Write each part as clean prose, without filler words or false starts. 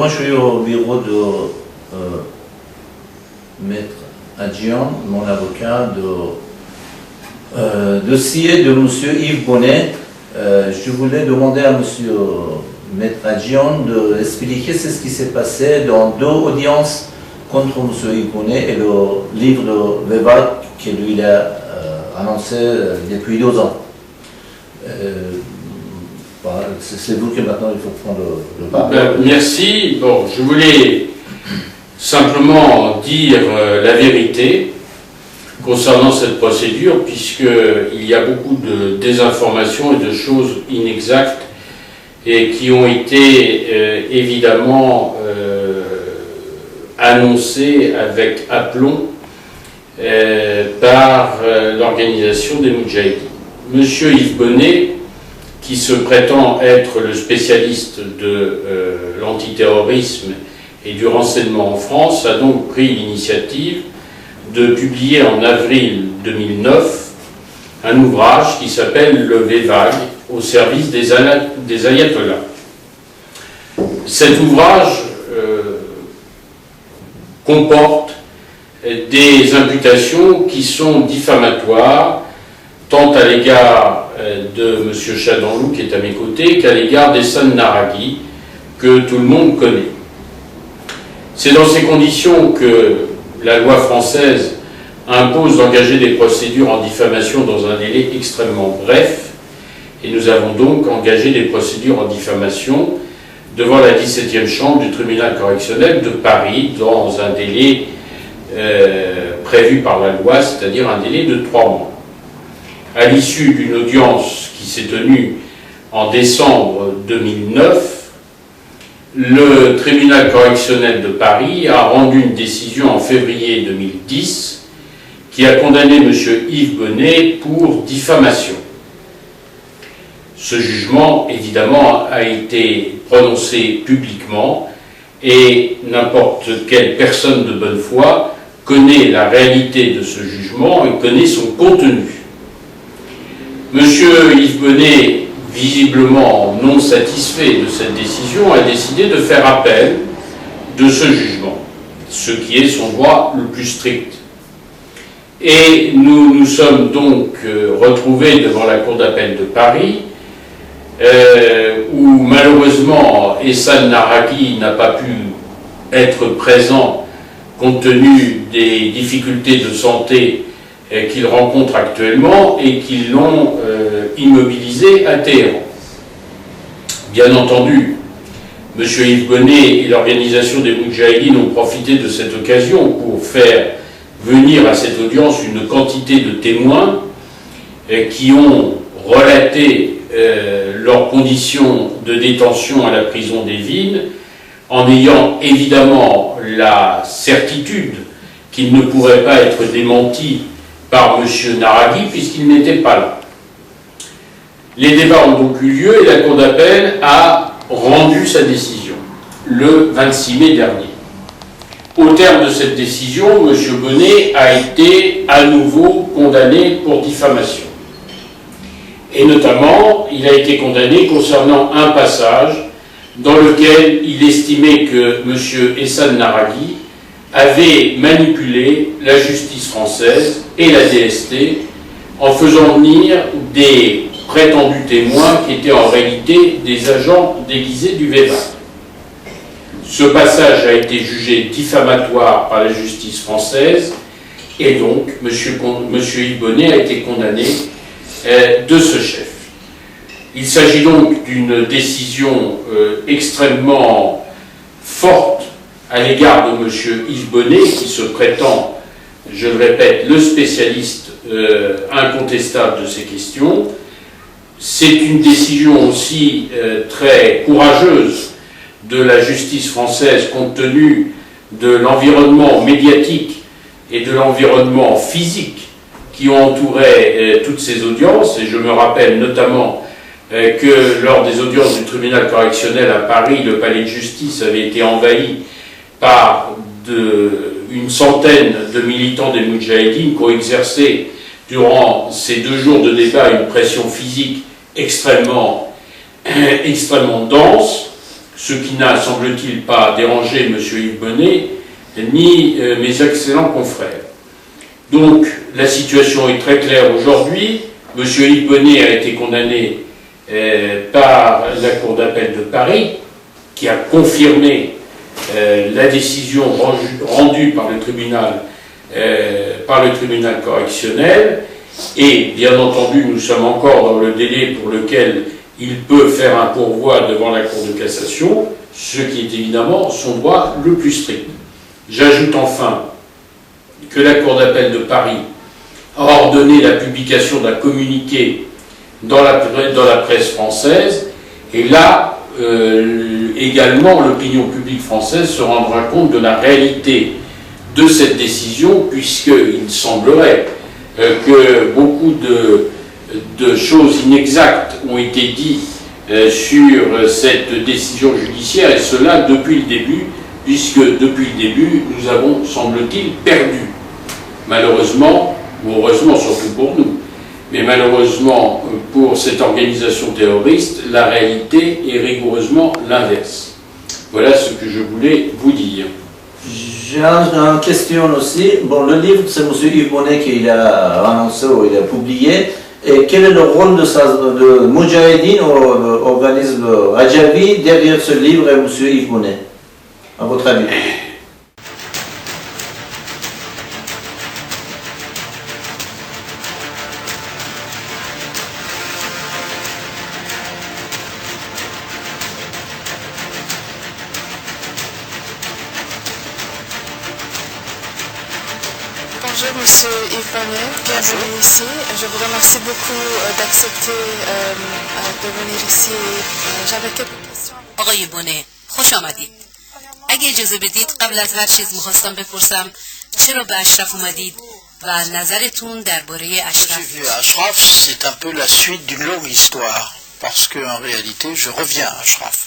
moi je suis au bureau de Maître Adjian, mon avocat, dossier de M. Yves Bonnet. Je voulais demander à M. Maître Adjian d'expliquer ce qui s'est passé dans 2 audiences contre M. Yves Bonnet et le livre de Weber que lui a annoncé depuis 2 ans. C'est vous que maintenant il faut prendre le parole. Merci. Bon, je voulais simplement dire la vérité concernant cette procédure, puisqu'il y a beaucoup de désinformations et de choses inexactes et qui ont été évidemment annoncées avec aplomb par l'organisation des Moudjahidines. Monsieur Yves Bonnet, qui se prétend être le spécialiste de l'antiterrorisme et du renseignement en France, a donc pris l'initiative de publier en avril 2009 un ouvrage qui s'appelle « Le Vévague au service des ayatollahs ». Cet ouvrage comporte des imputations qui sont diffamatoires, tant à l'égard de M. Chadonlou, qui est à mes côtés, qu'à l'égard d'Ehsan Naraghi, que tout le monde connaît. C'est dans ces conditions que la loi française impose d'engager des procédures en diffamation dans un délai extrêmement bref, et nous avons donc engagé des procédures en diffamation devant la 17e chambre du tribunal correctionnel de Paris dans un délai prévu par la loi, c'est-à-dire un délai de 3 mois. À l'issue d'une audience qui s'est tenue en décembre 2009, le tribunal correctionnel de Paris a rendu une décision en février 2010 qui a condamné M. Yves Bonnet pour diffamation. Ce jugement, évidemment, a été prononcé publiquement et n'importe quelle personne de bonne foi connaît la réalité de ce jugement et connaît son contenu. Monsieur Yves Bonnet, visiblement non satisfait de cette décision, a décidé de faire appel de ce jugement, ce qui est son droit le plus strict. Et nous nous sommes donc retrouvés devant la Cour d'appel de Paris, où malheureusement Ehsan Naraghi n'a pas pu être présent compte tenu des difficultés de santé qu'il rencontre actuellement et qui l'ont immobilisé à Téhéran. Bien entendu, M. Yves Bonnet et l'organisation des Moudjahidines ont profité de cette occasion pour faire venir à cette audience une quantité de témoins qui ont relaté leurs conditions de détention à la prison des Vignes, en ayant évidemment la certitude qu'ils ne pourraient pas être démentis par M. Naraghi, puisqu'il n'était pas là. Les débats ont donc eu lieu et la Cour d'appel a rendu sa décision le 26 mai dernier. Au terme de cette décision, M. Bonnet a été à nouveau condamné pour diffamation. Et notamment, il a été condamné concernant un passage dans lequel il estimait que M. Ehsan Naraghi avait manipulé la justice française et la DST en faisant venir des prétendus témoins qui étaient en réalité des agents déguisés du Vévague. Ce passage a été jugé diffamatoire par la justice française et donc M. Yves Bonnet a été condamné de ce chef. Il s'agit donc d'une décision extrêmement forte à l'égard de M. Yves Bonnet, qui se prétend, je le répète, le spécialiste incontestable de ces questions. C'est une décision aussi très courageuse de la justice française, compte tenu de l'environnement médiatique et de l'environnement physique qui ont entouré toutes ces audiences. Et je me rappelle notamment que lors des audiences du tribunal correctionnel à Paris, le palais de justice avait été envahi par une centaine de militants des Moudjahidines qui ont exercé durant ces 2 jours de débat une pression physique extrêmement dense ce qui n'a, semble-t-il, pas dérangé M. Yves Bonnet, ni mes excellents confrères. Donc, la situation est très claire aujourd'hui. M. Yves Bonnet a été condamné par la Cour d'appel de Paris, qui a confirmé la décision rendue par le tribunal correctionnel, et bien entendu nous sommes encore dans le délai pour lequel il peut faire un pourvoi devant la Cour de cassation, ce qui est évidemment son droit le plus strict. J'ajoute enfin que la Cour d'appel de Paris a ordonné la publication d'un communiqué dans la presse française, et là également l'opinion publique française se rendra compte de la réalité de cette décision, puisqu'il semblerait que beaucoup de choses inexactes ont été dites sur cette décision judiciaire, et cela depuis le début, puisque depuis le début nous avons, semble-t-il, perdu. Malheureusement, ou heureusement surtout pour nous, mais malheureusement pour cette organisation terroriste, la réalité est rigoureusement l'inverse. Voilà ce que je voulais vous dire. J'ai une question aussi. Bon, le livre, c'est M. Yves Bonnet qui l'a annoncé ou il a publié. Et quel est le rôle de Moudjahidine, ou organisme Rajavi, derrière ce livre et M. Yves Bonnet, à votre avis? Bonjour Monsieur Yves Bonnet, bienvenue ici. Je vous remercie beaucoup d'accepter de venir ici. J'avais quelques questions. آقای بونه خوش آمدید. اگه اجازه بدید قبل از هر چیز میخواستم بپرسم چرا به اشرف اومدید و نظرتون درباره اشرف؟ Ashraf, c'est un peu la suite d'une longue histoire, parce que en réalité, je reviens à Ashraf.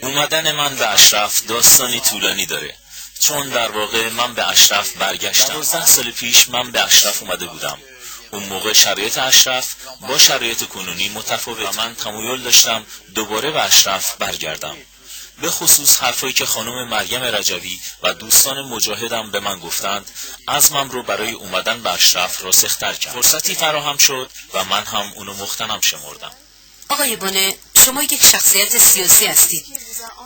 اومدن من به اشرف داستانی طولانی داره، چون در واقع من به اشرف برگشتم. 12 سال پیش من به اشرف اومده بودم. اون موقع شرایط اشرف با شرایط کنونی متفاوت و من تمایل داشتم دوباره به اشرف برگردم. به خصوص حرفایی که خانم مریم رجوی و دوستان مجاهدم به من گفتند، عزمم رو برای اومدن به اشرف راسختر کرد. فرصتی فراهم شد و من هم اونو مغتنم شمردم. آقای بونه، شما یک شخصیت سیاسی هستید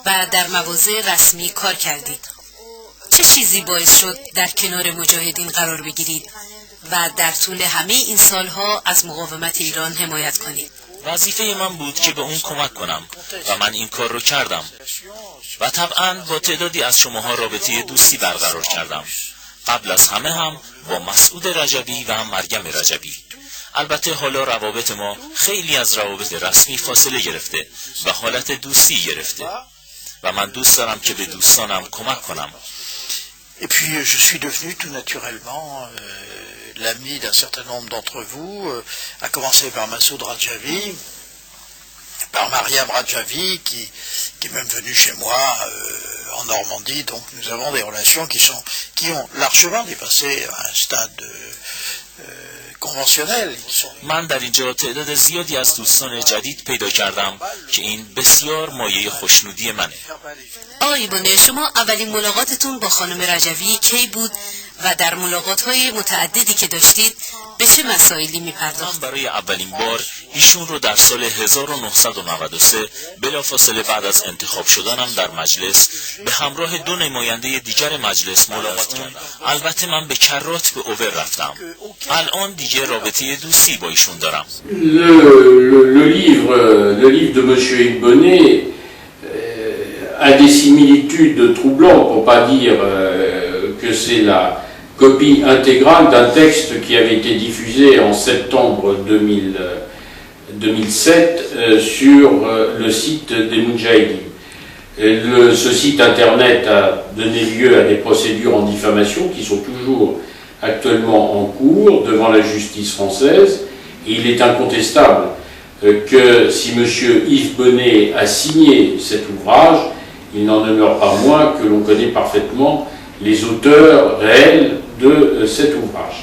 و در مواضع رسمی کار کردید. چه چیزی باعث شد در کنار مجاهدین قرار بگیرید و در طول همه این سالها از مقاومت ایران حمایت کنید؟ وظیفه من بود که به اون کمک کنم و من این کار رو کردم و طبعا با تعدادی از شماها رابطه دوستی برقرار کردم. قبل از همه هم با مسعود رجبی و هم مریم رجبی. البته حالا روابط ما خیلی از روابط رسمی فاصله گرفته و حالت دوستی گرفته و من دوست دارم که به دوستانم کمک کنم. Et puis je suis devenu tout naturellement l'ami d'un certain nombre d'entre vous, à commencer par Massoud Rajavi, par Mariam Rajavi, qui est même venu chez moi en Normandie. Donc nous avons des relations qui ont largement dépassé un stade conventionnel. من در اینجا تعداد زیادی از دوستان جدید پیدا کردم که این بسیار مایه خوشنودی منه. آقای بونه، شما اولین ملاقاتتون با خانم رجوی کی بود و در ملاقات‌های متعددی که داشتید به چه مسائلی می‌پرداختید؟ من برای اولین بار ایشون رو در سال 1993 بلافاصله بعد از انتخاب شدنم در مجلس به همراه 2 نماینده دیگر مجلس ملاقات کردم. البته من به کرات به اوور رفتم. الان دیگه رابطه دوستی با ایشون دارم. Le livre de Monsieur Yves Bonnet a des similitudes troublantes, pour pas dire que c'est la copie intégrale d'un texte qui avait été diffusé en septembre 2007 sur le site des Moudjahidines. Ce site internet a donné lieu à des procédures en diffamation qui sont toujours actuellement en cours devant la justice française. Et il est incontestable que si M. Yves Bonnet a signé cet ouvrage, il n'en demeure pas moins que l'on connaît parfaitement les auteurs réels de cet ouvrage.